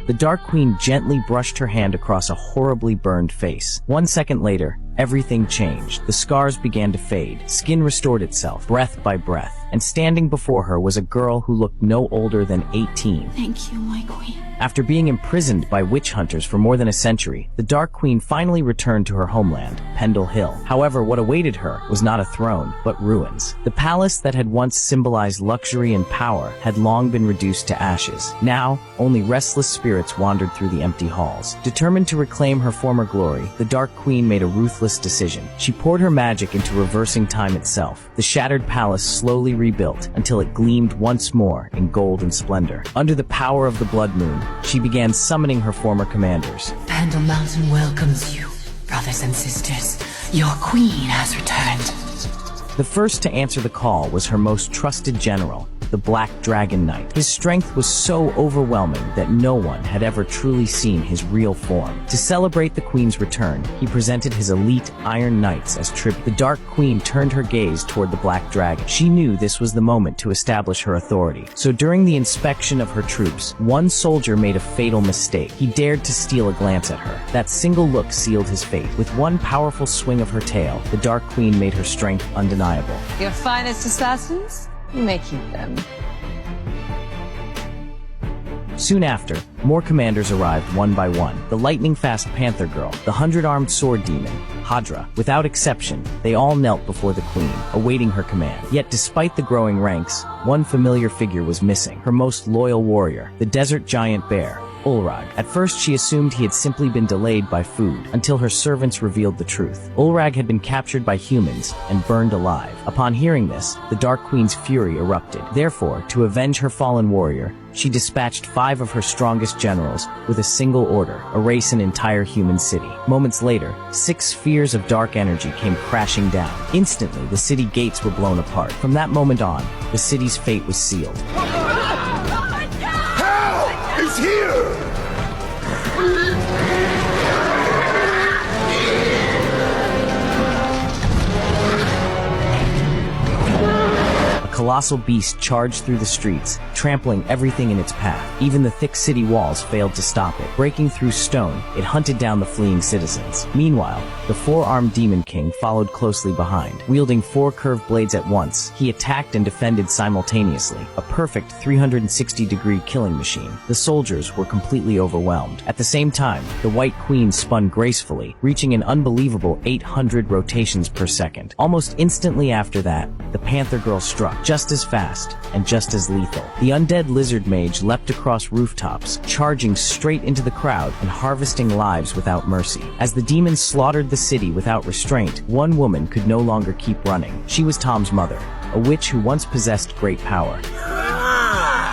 The Dark Queen gently brushed her hand across a horribly burned face. 1 second later, everything changed. The scars began to fade, skin restored itself, breath by breath, and standing before her was a girl who looked no older than 18. Thank you, my queen. After being imprisoned by witch hunters for more than a century, the Dark Queen finally returned to her homeland, Pendle Hill. However, what awaited her was not a throne, but ruins. The palace that had once symbolized luxury and power had long been reduced to ashes. Now, only restless spirits wandered through the empty halls. Determined to reclaim her former glory, the Dark Queen made a ruthless decision. She poured her magic into reversing time itself. The shattered palace slowly rebuilt until it gleamed once more in gold and splendor. Under the power of the Blood Moon, she began summoning her former commanders. Pendle Mountain welcomes you, brothers and sisters. Your queen has returned. The first to answer the call was her most trusted general, the Black Dragon Knight. His strength was so overwhelming that no one had ever truly seen his real form. To celebrate the Queen's return, he presented his elite Iron Knights as tribute. The Dark Queen turned her gaze toward the Black Dragon. She knew this was the moment to establish her authority. So during the inspection of her troops, one soldier made a fatal mistake. He dared to steal a glance at her. That single look sealed his fate. With one powerful swing of her tail, the Dark Queen made her strength undeniable. Your finest assassins? You may keep them. Soon after, more commanders arrived one by one. The lightning-fast Panther Girl, the 100-armed sword demon, Hadra. Without exception, they all knelt before the Queen, awaiting her command. Yet despite the growing ranks, one familiar figure was missing, her most loyal warrior, the desert giant bear, Ulrag. At first she assumed he had simply been delayed by food, until her servants revealed the truth. Ulrag had been captured by humans and burned alive. Upon hearing this, the Dark Queen's fury erupted. Therefore, to avenge her fallen warrior, she dispatched 5 of her strongest generals with a single order: erase an entire human city. Moments later, 6 spheres of dark energy came crashing down. Instantly, the city gates were blown apart. From that moment on, the city's fate was sealed. Hell is here! A colossal beast charged through the streets, trampling everything in its path. Even the thick city walls failed to stop it. Breaking through stone, it hunted down the fleeing citizens. Meanwhile, the 4-armed Demon King followed closely behind. Wielding 4 curved blades at once, he attacked and defended simultaneously, a perfect 360-degree killing machine. The soldiers were completely overwhelmed. At the same time, the White Queen spun gracefully, reaching an unbelievable 800 rotations per second. Almost instantly after that, the Panther Girl struck, just as fast and just as lethal. The undead lizard mage leapt across rooftops, charging straight into the crowd and harvesting lives without mercy. As the demons slaughtered the city without restraint, one woman could no longer keep running. She was Tom's mother, a witch who once possessed great power.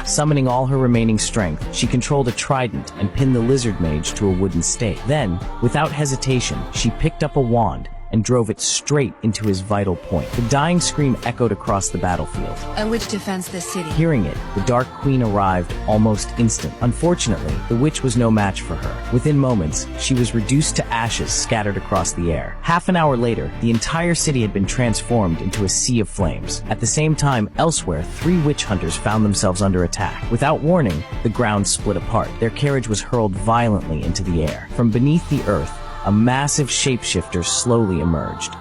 Summoning all her remaining strength, she controlled a trident and pinned the lizard mage to a wooden stake. Then, without hesitation, she picked up a wand and drove it straight into his vital point. The dying scream echoed across the battlefield. A witch defends the city. Hearing it, the Dark Queen arrived almost instant. Unfortunately, the witch was no match for her. Within moments, she was reduced to ashes scattered across the air. Half an hour later, the entire city had been transformed into a sea of flames. At the same time, elsewhere, 3 witch hunters found themselves under attack. Without warning, the ground split apart. Their carriage was hurled violently into the air. From beneath the earth, a massive shapeshifter slowly emerged.